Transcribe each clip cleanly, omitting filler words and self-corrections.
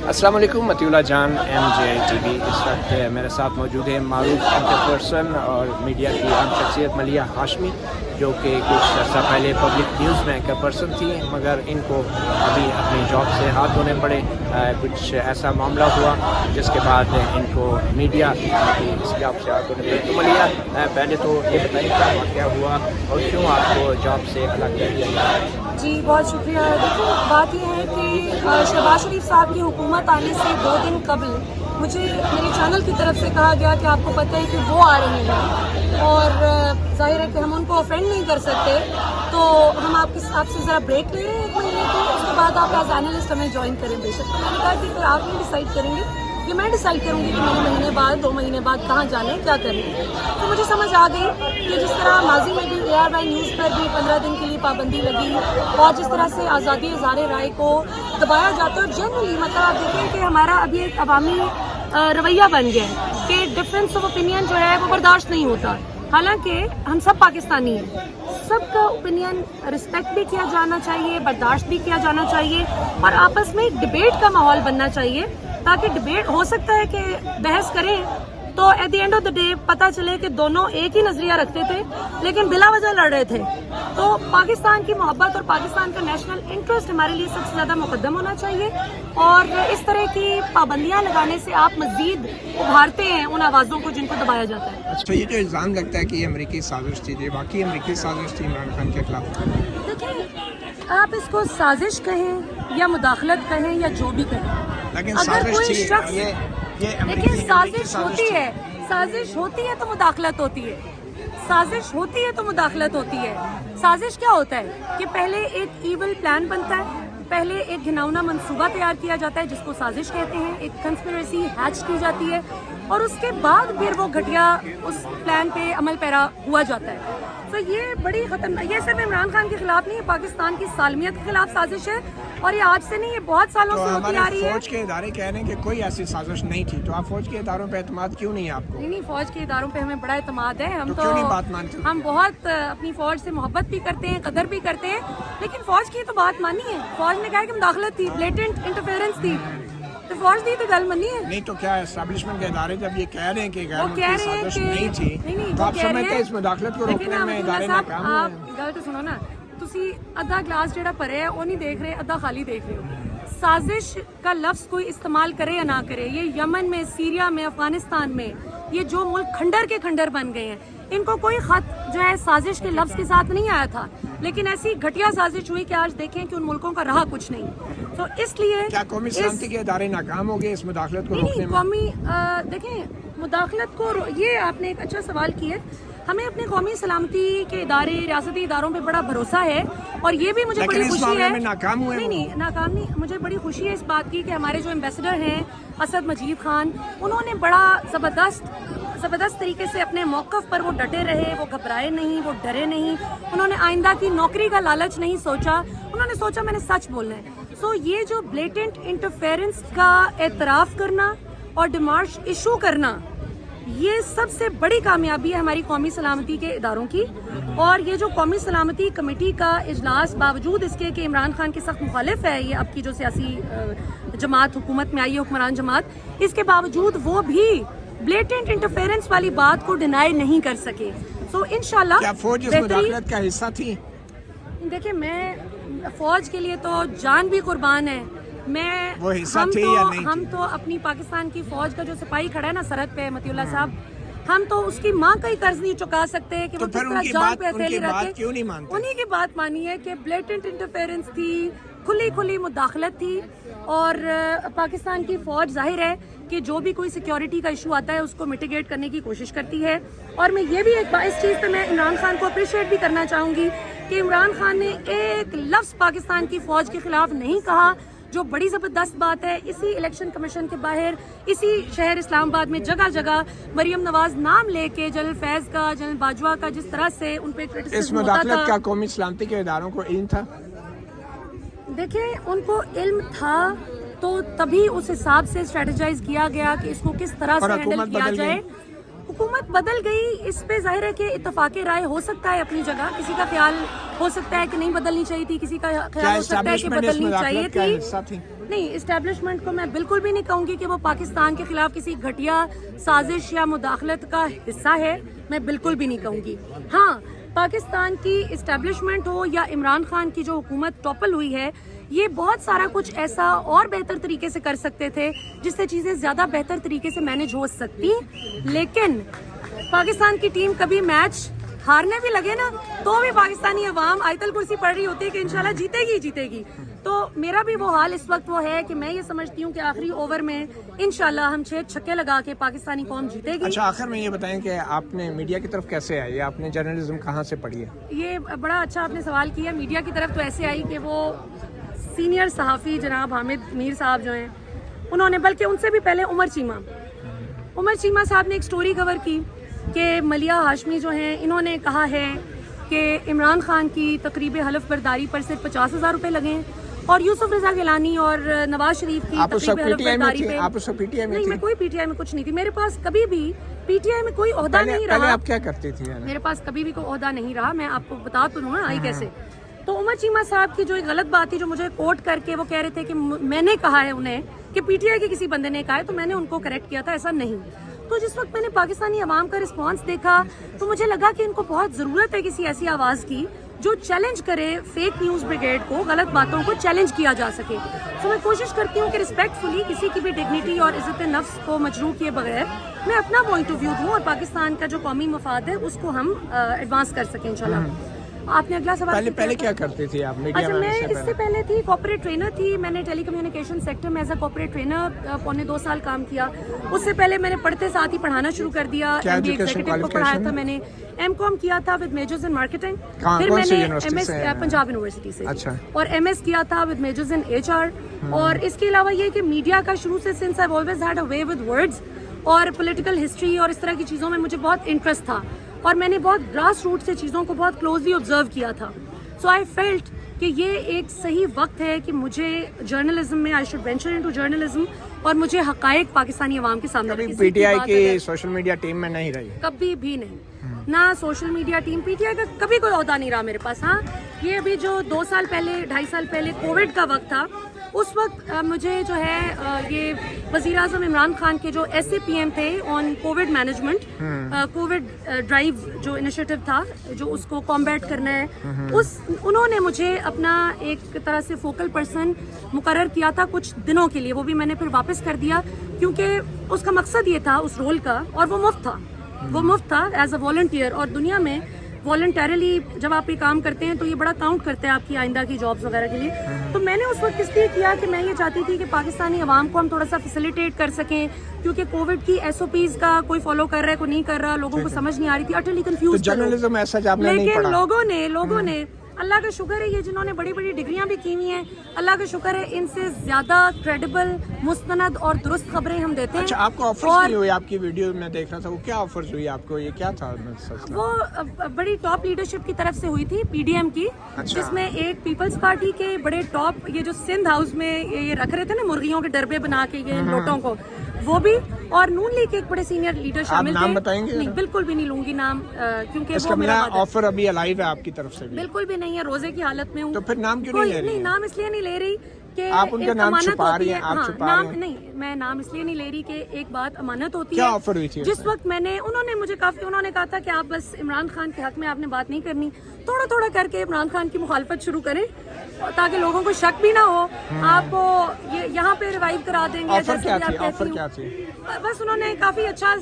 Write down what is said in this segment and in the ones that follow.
अस्सलाम वालेकुम, मतीउल्लाह जान MJTV। इस वक्त मेरे साथ मौजूद है मारूफ पर्सन और मीडिया की अहम शख्सियत मलिया हाशमी, जो कि कुछ अर्सा पहले पब्लिक न्यूज़ में एंकर पर्सन थी, मगर इनको अभी अपनी जॉब से हाथ धोने पड़े। कुछ ऐसा मामला हुआ जिसके बाद इनको मीडिया की इस जॉब से हाथ धोने पड़े। तो मलिया, पहले तो ये बताइए क्या हुआ और क्यों आपको जॉब से अलग कर दिया गया? जी बहुत शुक्रिया। देखिए, बात यह है कि शहबाज शरीफ साहब की हुकूमत आने से 2 दिन कबल मुझे मेरे चैनल की तरफ से कहा गया कि आपको पता है कि वो आ रहे हैं और जाहिर है कि हम उनको ऑफेंड नहीं कर सकते, तो हम आपसे ज़रा ब्रेक ले रहे हैं 1 महीने की, उसके बाद आप एज एनालिस्ट हमें ज्वाइन करें बेशक। तो मैंने कहा कि फिर आप नहीं डिसाइड करेंगे, ये मैं डिसाइड करूँगी कि मैंने महीने बाद 2 महीने बाद कहाँ जाना है, क्या करना है। तो मुझे समझ आ गई कि जिस तरह माजी में भी ARY न्यूज़ पर भी 15 दिन के लिए पाबंदी लगी और जिस तरह से आज़ादी इज़हार राय को दबाया जाता है, और जनरली मतलब आप देखें कि हमारा अभी एक अवामी रवैया बन गया है कि डिफरेंस ऑफ ओपिनियन जो है वो बर्दाश्त नहीं होता। हालांकि हम सब पाकिस्तानी हैं, सबका ओपिनियन रिस्पेक्ट भी किया जाना चाहिए, बर्दाश्त भी किया जाना चाहिए और आपस में एक डिबेट का माहौल बनना चाहिए, ताकि डिबेट हो सकता है कि बहस करें तो at the end of the day पता चले कि दोनों एक ही नजरिया रखते थे लेकिन बिला वजह लड़ रहे थे। तो पाकिस्तान की मोहब्बत और पाकिस्तान का नेशनल इंटरेस्ट हमारे लिए सबसे ज़्यादा मुकद्दम होना चाहिए, और इस तरह की पाबंदियां लगाने से आप मजीद उभारते हैं उन आवाज़ों को जिनको दबाया जाता है। अच्छा, ये जो इल्ज़ाम लगता है कि ये अमेरिकी साजिश थी, ये वाकई अमेरिकी साजिश थी इमरान खान के खिलाफ? देखिए, आप इसको साजिश कहें या मुदाखलत कहें या जो भी कहें, लेकिन अगर कोई साजिश शख्स देखिए, साजिश होती है तो मुदाखलत होती है, साजिश होती है तो मुदाखलत होती है। साजिश क्या होता है कि पहले एक ईवल प्लान बनता है, पहले एक घिनौना मंसूबा तैयार किया जाता है जिसको साजिश कहते हैं, एक कंस्पिरेसी हैच की जाती है और उसके बाद फिर वो घटिया उस प्लान पे अमल पैरा हुआ जाता है। तो ये बड़ी खतरनाक, ये सिर्फ इमरान खान के खिलाफ नहीं है, पाकिस्तान की सालमियत के खिलाफ साजिश है और ये आज से नहीं, ये बहुत सालों से होती आ रही है। फौज के इदारे कह रहे हैं कि कोई ऐसी साजिश नहीं थी, तो आप फौज के इदारों पे एतमाद क्यों नहीं है आपको? नहीं, फौज के इदारों पे हमें बड़ा एतमाद है। हम तो क्यों नहीं बात मानते? हम बहुत अपनी फौज से मोहब्बत भी करते हैं, कदर भी करते हैं, लेकिन फौज की तो बात मानी है। फौज ने कहा कि मुदाखलत थी, ब्लेटेंट इंटरफेरेंस थी, तो फौज दी तो गल मनी है। नहीं तो क्या एस्टेब्लिशमेंट के इदारे जब ये कह रहे हैं कि साजिश नहीं थी, तो आप समझते हैं इस मुदाखलत को रोकने में इदारे नाकाम हुए? आप गल तो सुनो ना, तुसी अद्धा ग्लास जेड़ा भरे है वो नहीं देख रहे, अद्धा खाली देख रहे हो। साजिश का लफ्ज़ कोई इस्तेमाल करे या ना करे, ये यमन में, सीरिया में, अफगानिस्तान में, ये जो मुल्क खंडर के खंडर बन गए हैं, इनको कोई खत जो है साजिश के लफ्ज़ के साथ नहीं आया था, लेकिन ऐसी घटिया साजिश हुई कि आज देखें कि उन मुल्कों का रहा कुछ नहीं। तो इसलिए क्या कौमी सलामती के इदारे नाकाम हो गए इस मुदाखलत को रोकने में? कौमी देखें, मुदाखलत को ये आपने एक अच्छा सवाल किया। हमें अपने कौमी सलामती के इदारे, रियासती इदारों पे बड़ा भरोसा है और ये भी मुझे बड़ी खुशी है। नाकाम हुए? नहीं, नाकाम नहीं। मुझे बड़ी खुशी है इस बात की कि हमारे जो एम्बेसडर हैं असद मजीद खान, उन्होंने बड़ा ज़बरदस्त तरीके से अपने मौक़िफ़ पर वो डटे रहे, वो घबराए नहीं, वो डरे नहीं, उन्होंने आइंदा की नौकरी का लालच नहीं सोचा, उन्होंने सोचा मैंने सच बोलना है। सो ये जो ब्लेटेंट इंटरफेरेंस का एतराफ़ करना और डिमार्श इशू करना, ये सबसे बड़ी कामयाबी है हमारी कौमी सलामती के इदारों की। और ये जो कौमी सलामती कमेटी का इजलास, बावजूद इसके कि इमरान खान के सख्त मुखालिफ है ये आपकी जो सियासी जमात हुकूमत में आई है, हुक्मरान जमात, इसके बावजूद वो भी ब्लेटेंट इंटरफेरेंस वाली बात को डिनाई नहीं कर सके। सो इंशाल्लाह क्या फौज इस मुदाखलत का हिस्सा थी? देखिए, मैं फौज के लिए तो जान भी कुर्बान है। वो हिस्सा थे या नहीं? हम तो अपनी पाकिस्तान की फौज का जो सिपाही खड़ा है ना सरहद पे, मतीउल्लाह साहब, हम तो उसकी माँ का ही कर्ज नहीं चुका सकते कि तो वो किस तरह जान पे हथेली रखे। क्यों नहीं मानते? उन्हीं की बात मानी है कि ब्लेटेंट इंटरफेरेंस थी, खुली मुदाखलत थी, और पाकिस्तान की फौज जाहिर है कि जो भी कोई सिक्योरिटी का इशू आता है उसको मिटिगेट करने की कोशिश करती है। और मैं ये भी इस चीज़ पे मैं इमरान खान को अप्रिशिएट भी करना चाहूँगी कि इमरान खान ने एक लफ्ज़ पाकिस्तान की फौज के खिलाफ नहीं कहा, जो बड़ी ज़बरदस्त बात है। इसी इलेक्शन कमीशन के बाहर, इसी शहर इस्लामाबाद में जगह जगह मरियम नवाज नाम लेके जनरल फैज़ का, जनरल बाजवा का जिस तरह से उन पे इस मुदाखलत का कौमी सलामती के इदारों को इल्म था? देखिए, उनको इल्म था तो तभी उस हिसाब से स्ट्रेटेजाइज किया गया कि इसको किस तरह से हैंडल किया जाए। हुकूमत बदल गई, इस पे जाहिर है कि इत्तफाक राय हो सकता है अपनी जगह, किसी का ख्याल हो सकता है कि नहीं बदलनी चाहिए थी, किसी का ख्याल हो सकता है कि बदलनी चाहिए थी। نہیں، اسٹیبلشمنٹ کو میں بالکل بھی نہیں کہوں گی کہ وہ پاکستان کے خلاف کسی گھٹیا سازش یا مداخلت کا حصہ ہے، میں بالکل بھی نہیں کہوں گی. ہاں، پاکستان کی اسٹیبلشمنٹ ہو یا عمران خان کی جو حکومت ٹاپل ہوئی ہے، یہ بہت سارا کچھ ایسا اور بہتر طریقے سے کر سکتے تھے جس سے چیزیں زیادہ بہتر طریقے سے مینج ہو سکتی، لیکن پاکستان کی ٹیم کبھی میچ ہارنے بھی لگے نا تو بھی پاکستانی عوام آیت الکرسی پڑھ رہی ہوتی ہے کہ انشاءاللہ جیتے گی. تو میرا بھی وہ حال اس وقت وہ ہے کہ میں یہ سمجھتی ہوں کہ آخری اوور میں انشاءاللہ ہم 6 چھکے لگا کے پاکستانی قوم جیتے گی. اچھا، آخر میں یہ بتائیں کہ آپ نے میڈیا کی طرف کیسے آئی؟ آپ نے جرنلزم کہاں سے پڑھی ہے؟ یہ بڑا اچھا آپ نے سوال کیا. میڈیا کی طرف تو ایسے آئی کہ وہ سینئر صحافی جناب حامد میر صاحب جو ہیں، انہوں نے، بلکہ ان سے بھی پہلے عمر چیمہ صاحب نے ایک سٹوری کور کی کہ ملیہ ہاشمی جو ہیں، انہوں نے کہا ہے کہ عمران خان کی تقریب حلف برداری پر صرف 50,000 روپے لگے ہیں، اور یوسف رضا گیلانی اور نواز شریف کی تقریب حلف برداری پہ. آپ اس وقت پی ٹی آئی میں نہیں، میں کوئی پی ٹی آئی میں کچھ نہیں تھی. میرے پاس کبھی بھی پی ٹی آئی میں کوئی عہدہ نہیں رہا. پہلے آپ کیا کرتی تھی؟ میرے پاس کبھی بھی کوئی عہدہ نہیں رہا. میں آپ کو بتا تو دوں نا آئی کیسے. تو عمر چیمہ صاحب کی جو ایک غلط بات تھی جو مجھے کوٹ کر کے وہ کہہ رہے تھے کہ میں نے کہا ہے انہیں کہ پی ٹی آئی کے کسی بندے نے کہا ہے، تو میں نے ان کو کریکٹ کیا تھا، ایسا نہیں. تو جس وقت میں نے پاکستانی عوام کا رسپانس دیکھا تو مجھے لگا کہ ان کو بہت ضرورت ہے کسی ایسی آواز کی جو چیلنج کرے فیک نیوز بریگیڈ کو، غلط باتوں کو چیلنج کیا جا سکے. تو میں کوشش کرتی ہوں کہ ریسپیکٹ فلی کسی کی بھی ڈگنیٹی اور عزت نفس کو مجروح کیے بغیر میں اپنا پوائنٹ آف ویو دوں اور پاکستان کا جو قومی مفاد ہے اس کو ہم ایڈوانس کر سکیں انشاءاللہ. آپ نے اگلا سوال پہلے کیا کرتی تھی آپ میڈیا اچھا، میں؟ میں اس سے پہلے تھی کارپوریٹ ٹرینر تھی. میں نے ٹیلی کمیونیکیشن سیکٹر میں ایز اے کارپوریٹ ٹرینر پونے 2 سال کام کیا. اس سے پہلے میں نے پڑھتے ساتھ ہی پڑھانا شروع کر دیا. ایم بی ایگزیکٹو کو پڑھایا تھا میں نے. ایم کام کیا تھا ود میجرز ان مارکیٹنگ. پھر میں نے ایم ایس پنجاب یونیورسٹی سے، اور ایم ایس کیا تھا with majors in H R. اور اس کے علاوہ یہ کہ میڈیا کا شروع سے since I always had a way with words اور پولیٹیکل ہسٹری اور اس طرح کی چیزوں میں مجھے بہت انٹرسٹ تھا، اور میں نے بہت گراس روٹ سے چیزوں کو بہت کلوزلی آبزرو کیا تھا. سو آئی فیلٹ کہ یہ ایک صحیح وقت ہے کہ مجھے جرنلزم میں I should venture into journalism اور مجھے حقائق پاکستانی عوام کے سامنے. پی ٹی آئی کی سوشل میڈیا ٹیم میں نہیں رہی؟ کبھی بھی نہیں، نہ social media team P T I کا کبھی کوئی عہدہ نہیں رہا میرے پاس. ہاں، یہ ابھی جو 2 سال پہلے 2.5 سال پہلے کووڈ کا وقت تھا، اس وقت مجھے جو ہے یہ وزیر اعظم عمران خان کے جو ایس اے پی ایم تھے آن کووڈ مینجمنٹ، کووڈ ڈرائیو جو انیشیٹو تھا جو اس کو کمبیٹ کرنا ہے، انہوں نے مجھے اپنا ایک طرح سے فوکل پرسن مقرر کیا تھا کچھ دنوں کے لیے. وہ بھی میں نے پھر واپس کر دیا کیونکہ اس کا مقصد یہ تھا اس رول کا، اور وہ مفت تھا ایز اے والنٹیئر. اور دنیا میں والنٹیرلی جب آپ یہ کام کرتے ہیں تو یہ بڑا کاؤنٹ کرتا ہے آپ کی آئندہ کی جابس وغیرہ کے لیے. تو میں نے اس وقت اس لیے کیا کہ میں یہ چاہتی تھی کہ پاکستانی عوام کو ہم تھوڑا سا فیسیلیٹیٹ کر سکیں، کیونکہ کووڈ کی ایس او پیز کا کوئی فالو کر رہا ہے کوئی نہیں کر رہا، لوگوں کو سمجھ نہیں آ رہی تھی، اٹرلی کنفیوز. جرنلزم ایسا جاب نہیں پڑھا، لیکن لوگوں نے اللہ کا شکر ہے یہ جنہوں نے بڑی بڑی ڈگریاں بھی کی ہوئی ہیں، اللہ کا شکر ہے ان سے زیادہ کریڈیبل، مستند اور درست خبریں ہم دیتے ہیں. اچھا، آپ کو آفرز نہیں ہوئی؟ آپ کی ویڈیو میں دیکھ رہا تھا، وہ کیا آفرز ہوئی آپ کو؟ یہ کیا تھا؟ وہ بڑی ٹاپ لیڈرشپ کی طرف سے ہوئی تھی پی ڈی ایم کی، جس میں ایک پیپلز پارٹی کے بڑے ٹاپ، یہ جو سندھ ہاؤس میں یہ رکھ رہے تھے نا مرغیوں کے ڈربے بنا کے یہ لوٹوں کو، وہ بھی، اور نون لیگ کے ایک بڑے سینئر لیڈر شامل تھے. نام بتائیں گے؟ نہیں، بالکل بھی نہیں لوں گی نام، کیونکہ اس کا میرا آفر ابھی الائیو ہے آپ کی طرف سے بھی؟ بالکل بھی نہیں ہے، روزے کی حالت میں ہوں. تو پھر نام کیوں نہیں لے رہی؟ نہیں، نام اس لیے نہیں لے رہی کہ آپ ان کا نام چھپا رہی ہیں. نہیں، میں نام اس لیے نہیں لے رہی کہ ایک بات امانت ہوتی ہے. کیا آفر ہوئی تھی جس وقت انہوں نے مجھے انہوں نے کہا تھا کہ آپ بس عمران خان کے حق میں آپ نے بات نہیں کرنی، تھوڑا تھوڑا کر کے عمران خان کی مخالفت شروع کریں تاکہ لوگوں کو شک بھی نہ ہو. آپ کو یہاں پہ ریوائیو کرا دیں گے. آفر کیا تھی؟ بس انہوں نے کافی اچھا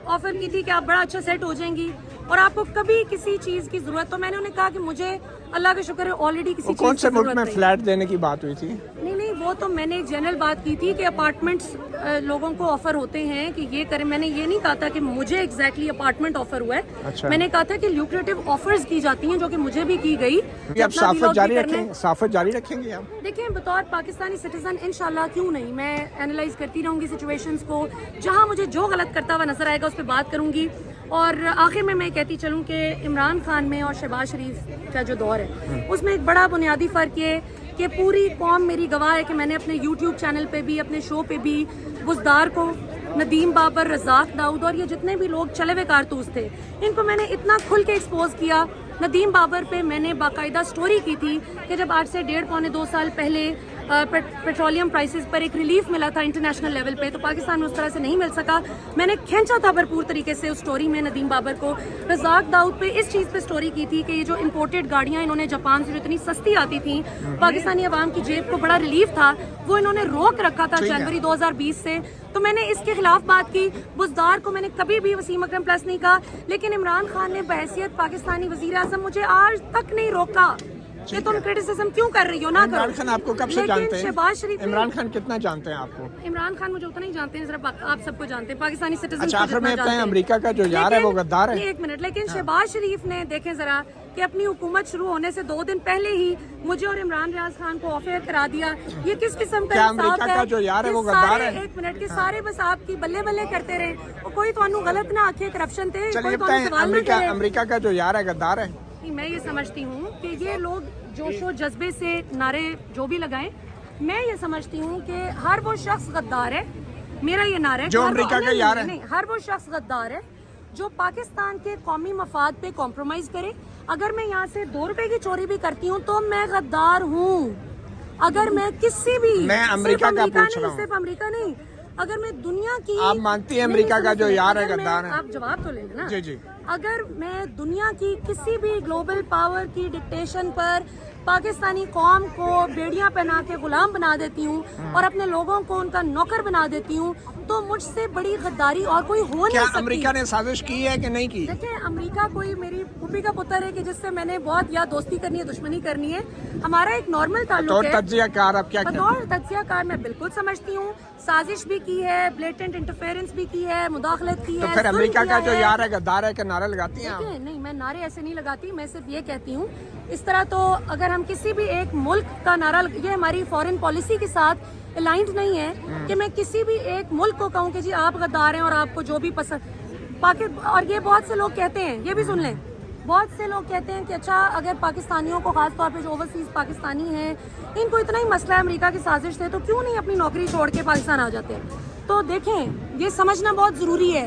آفر کی تھی کہ آپ بڑا اچھا سیٹ ہو جائیں گی اور آپ کو کبھی کسی چیز کی ضرورت. تو میں نے انہیں کہا کہ مجھے اللہ کا شکر ہے آلریڈی کسی چیز کون سے ملک میں فلیٹ دینے کی بات ہوئی تھی؟ نہیں، وہ تو میں نے ایک جنرل بات کی تھی کہ اپارٹمنٹس لوگوں کو آفر ہوتے ہیں کہ یہ کریں. میں نے یہ نہیں کہا تھا کہ مجھے ایگزیکٹلی اپارٹمنٹ آفر ہوا ہے. میں نے کہا تھا کہ لیوکریٹو آفرز کی جاتی ہیں جو کہ مجھے بھی کی گئی. آپ صافت جاری رکھیں گے؟ آپ دیکھیں، بطور پاکستانی سٹیزن انشاءاللہ کیوں نہیں، میں اینالائز کرتی رہوں گی سچویشنز کو، جہاں مجھے جو غلط کرتا ہوا نظر آئے گا اس پہ بات کروں گی. اور آخر میں کہتی چلوں کہ عمران خان میں اور شہباز شریف کا جو دور ہے اس میں ایک بڑا بنیادی فرق یہ کہ پوری قوم میری گواہ ہے کہ میں نے اپنے یوٹیوب چینل پہ بھی، اپنے شو پہ بھی بزدار کو، ندیم بابر، رزاق داؤد اور یہ جتنے بھی لوگ چلے ہوئے کارتوس تھے ان کو میں نے اتنا کھل کے ایکسپوز کیا. ندیم بابر پہ میں نے باقاعدہ سٹوری کی تھی کہ جب آج سے 1.5 پونے 2 سال پہلے पेट्रोलियम प्राइसेस पर एक रिलीफ मिला था इंटरनेशनल लेवल पे, तो पाकिस्तान में उस तरह से नहीं मिल सका। मैंने खींचा था भरपूर तरीके से उस स्टोरी में नदीम बाबर को, रज़ाक दाऊद पे इस चीज़ पे स्टोरी की थी कि ये जो इम्पोर्टेड गाड़ियाँ इन्होंने जापान से जो इतनी सस्ती आती थी, पाकिस्तानी अवाम की जेब को बड़ा रिलीफ था, वो इन्होंने रोक रखा था जनवरी 2020 से। तो मैंने इसके खिलाफ बात की। बुज़दार को मैंने कभी भी वसीम अकरम प्लस नहीं कहा, लेकिन इमरान खान ने बहैसियत पाकिस्तानी वज़ीर आज़म मुझे आज तक नहीं रोका कि तुम क्रिटिसिज्म क्यों कर रही हो, ना करो। इमरान खान आपको कब से जानते हैं? शहबाज शरीफ, इमरान खान कितना जानते हैं आपको? इमरान खान मुझे उतना ही जानते हैं, सिर्फ आप सबको जानते हैं, पाकिस्तानी सिटीजन। अच्छा, आखिर में कहते हैं अमेरिका का जो यार है वो गद्दार है। एक मिनट, लेकिन शहबाज शरीफ ने देखें जरा कि अपनी हुकूमत शुरू होने से 2 दिन पहले ही मुझे और इमरान रियाज खान को ऑफर करा दिया। ये किस किस्म का क्या इंसाफ अमेरिका का जो यार है वो गद्दार है? एक मिनट के सारे बस आपकी बल्ले बल्ले करते रहे और कोई तो गलत ना आखे करप्शन थे। चलिए बताएं, अमेरिका का जो यार है गद्दार है? मैं ये समझती हूँ कि ये लोग जोशो जज्बे से नारे जो भी लगाएं, मैं ये समझती हूँ कि हर वो शख्स गद्दार है। मेरा ये नारा है जो अमेरिका का यार है। नहीं, हर वो शख्स गद्दार है जो पाकिस्तान के कौमी मफाद पे कॉम्प्रोमाइज करे। अगर मैं यहाँ से 2 रुपए की चोरी भी करती हूँ तो मैं गद्दार हूँ। अगर मैं किसी भी, मैं अमेरिका का पूछ रहा हूँ, सिर्फ अमेरिका नहीं, अगर मैं दुनिया की, आप मानती हैं अमेरिका का जो यार है गद्दार है? आप जवाब तो ले लेना। जी जी। अगर मैं दुनिया की किसी भी ग्लोबल पावर की डिक्टेशन पर पाकिस्तानी कौम को बेड़ियां पहना के गुलाम बना देती हूँ और अपने लोगों को उनका नौकर बना देती हूँ, तो मुझसे बड़ी गद्दारी और कोई हो नहीं सकती। क्या अमेरिका ने साजिश की है कि नहीं की? देखिए, अमेरिका कोई मेरी पुप्पी का पुत्र है कि जिससे मैंने बहुत या दोस्ती करनी है दुश्मनी करनी है। हमारा एक नॉर्मल ताल्लुक है। तज्जियाकार आप क्या कहते हैं? तज्जियाकार मैं बिल्कुल समझती हूँ, साजिश भी की है, ब्लेटेंट इंटरफेरेंस भी की है, मुदाखलत की है। तो फिर अमेरिका का जो यार है गद्दार है, क्या नारा लगाती हैं आप? नहीं, मैं नारे ऐसे नहीं लगाती, मैं सिर्फ ये कहती हूँ इस तरह तो अगर हम किसी भी एक मुल्क का नारा, ये हमारी फॉरेन पॉलिसी के साथ अलाइंड नहीं है कि मैं किसी भी एक मुल्क को कहूँ कि जी आप गद्दार हैं और आपको जो भी पसंद और ये बहुत से लोग कहते हैं, ये भी सुन लें, बहुत से लोग कहते हैं कि अच्छा अगर पाकिस्तानियों को, खास तौर पे जो ओवरसीज पाकिस्तानी हैं, इनको इतना ही मसला है अमेरिका की साजिश से, तो क्यों नहीं अपनी नौकरी छोड़ के पाकिस्तान आ जाते हैं। तो देखें, ये समझना बहुत ज़रूरी है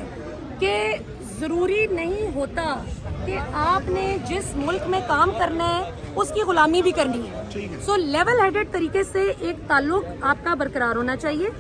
कि ज़रूरी नहीं होता कि आपने जिस मुल्क में काम करना है उसकी गुलामी भी करनी है। सो लेवल हेडेड तरीके से एक ताल्लुक आपका बरकरार होना चाहिए।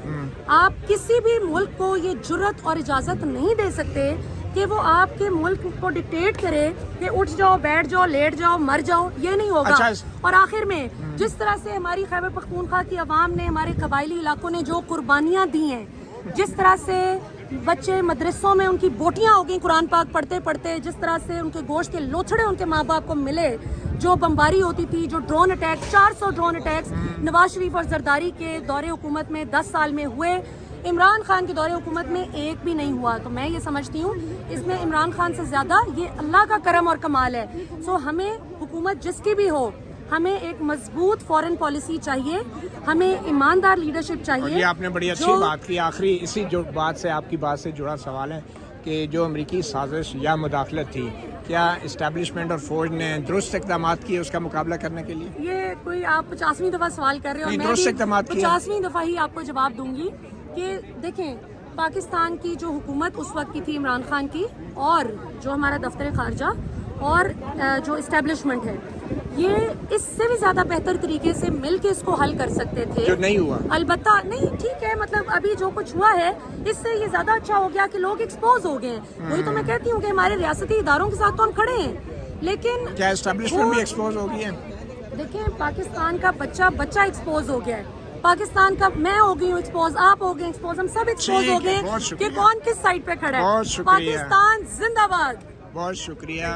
आप किसी भी मुल्क को ये जुर्रत और इजाज़त नहीं दे सकते कि वो आपके मुल्क को डिक्टेट करे कि उठ जाओ, बैठ जाओ, लेट जाओ, मर जाओ, ये नहीं होगा। और आखिर में जिस तरह से हमारी खैबर पख्तूनख्वा की आवाम ने, हमारे कबायली इलाकों ने जो कुर्बानियाँ दी हैं, जिस तरह से बच्चे मदरसों में उनकी बोटियां हो गई कुरान पाक पढ़ते पढ़ते, जिस तरह से उनके गोश्त के लोथड़े उनके माँ बाप को मिले, जो बमबारी होती थी, जो drone attack, 400 drone attacks Nawaz Sharif और जरदारी के दौरे हुकूमत में 10 साल में हुए, इमरान खान के दौरे हुकूमत में एक भी नहीं हुआ। तो मैं ये समझती हूँ इसमें इमरान खान से ज़्यादा ये अल्लाह का करम और कमाल है। सो हमें हुकूमत जिसकी भी हो, हमें एक मजबूत फॉरेन पॉलिसी चाहिए, हमें ईमानदार लीडरशिप चाहिए। ये आपने बड़ी अच्छी बात की। आखिरी इसी जो बात से, आपकी बात से जुड़ा सवाल है कि जो अमेरिकी साजिश या मुदाखलत थी, क्या इस्टेब्लिशमेंट और फौज ने दुरुस्त इक़दाम किए उसका मुकाबला करने के लिए? ये कोई आप 50वीं दफ़ा सवाल कर रहे हो, मैं 50वीं दफ़ा ही आपको जवाब दूंगी कि देखें, पाकिस्तान की जो हुकूमत उस वक्त की थी इमरान खान की, और जो हमारा दफ्तर खारजा और जो इस्टेब्लिशमेंट है, ये इससे भी ज्यादा बेहतर तरीके से मिलके इसको हल कर सकते थे, जो नहीं हुआ। अलबत्ता नहीं, ठीक है, मतलब अभी जो कुछ हुआ है इससे ये ज्यादा अच्छा हो गया कि लोग एक्सपोज हो गए हैं। वही तो मैं कहती हूँ कि हमारे रियासती इदारों के साथ तो हम खड़े हैं, लेकिन क्या एस्टेब्लिशमेंट भी एक्सपोज हो गई है? देखिए, पाकिस्तान का बच्चा एक्सपोज हो गया है, पाकिस्तान का मैं हो गई हूँ एक्सपोज, आप हो गए एक्सपोज, हम सब एक्सपोज हो गए कि कौन किस साइड पे खड़ा है। बहुत शुक्रिया। पाकिस्तान जिंदाबाद। बहुत शुक्रिया।